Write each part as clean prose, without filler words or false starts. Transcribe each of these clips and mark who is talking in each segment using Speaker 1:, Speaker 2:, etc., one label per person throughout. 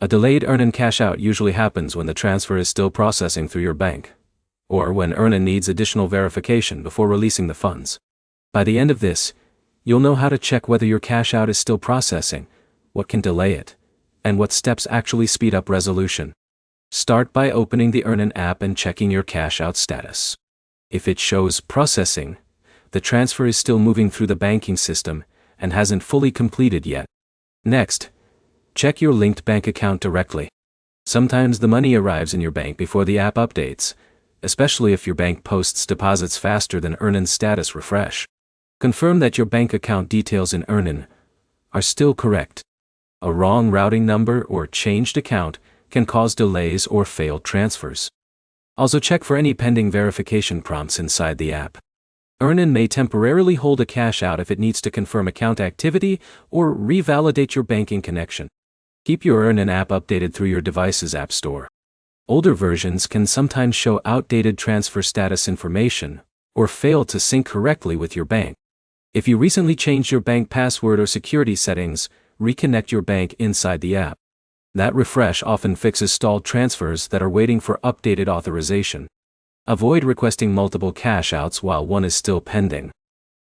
Speaker 1: A delayed Earnin cash out usually happens when the transfer is still processing through your bank, or when Earnin needs additional verification before releasing the funds. By the end of this, you'll know how to check whether your cash out is still processing, what can delay it, and what steps actually speed up resolution. Start by opening the Earnin app and checking your cash out status. If it shows processing, the transfer is still moving through the banking system and hasn't fully completed yet. Next, check your linked bank account directly. Sometimes the money arrives in your bank before the app updates, especially if your bank posts deposits faster than Earnin's status refresh. Confirm that your bank account details in Earnin are still correct. A wrong routing number or changed account can cause delays or failed transfers. Also check for any pending verification prompts inside the app. Earnin may temporarily hold a cash out if it needs to confirm account activity or revalidate your banking connection. Keep your Earnin app updated through your device's app store. Older versions can sometimes show outdated transfer status information or fail to sync correctly with your bank. If you recently changed your bank password or security settings, reconnect your bank inside the app. That refresh often fixes stalled transfers that are waiting for updated authorization. Avoid requesting multiple cash outs while one is still pending.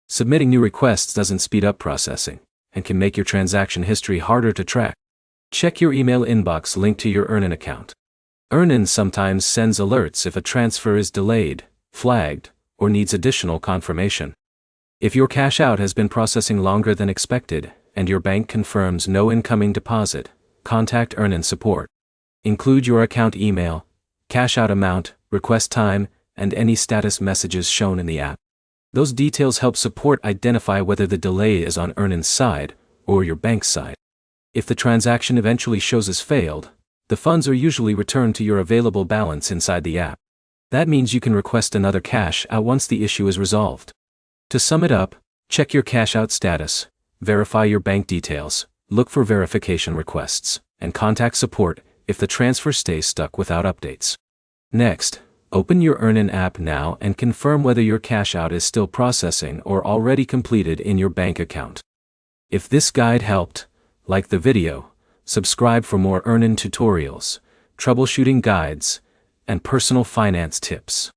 Speaker 1: Submitting new requests doesn't speed up processing and can make your transaction history harder to track. Check your email inbox linked to your Earnin account. Earnin sometimes sends alerts if a transfer is delayed, flagged, or needs additional confirmation. If your cash out has been processing longer than expected and your bank confirms no incoming deposit, contact Earnin support. Include your account email, cash out amount, request time, and any status messages shown in the app. Those details help support identify whether the delay is on Earnin's side or your bank's side. If the transaction eventually shows as failed, the funds are usually returned to your available balance inside the app. That means you can request another cash out once the issue is resolved. To sum it up, check your cash out status, verify your bank details, look for verification requests, and contact support if the transfer stays stuck without updates. Next, open your Earnin app now and confirm whether your cash out is still processing or already completed in your bank account. If this guide helped, like the video, subscribe for more Earnin tutorials, troubleshooting guides, and personal finance tips.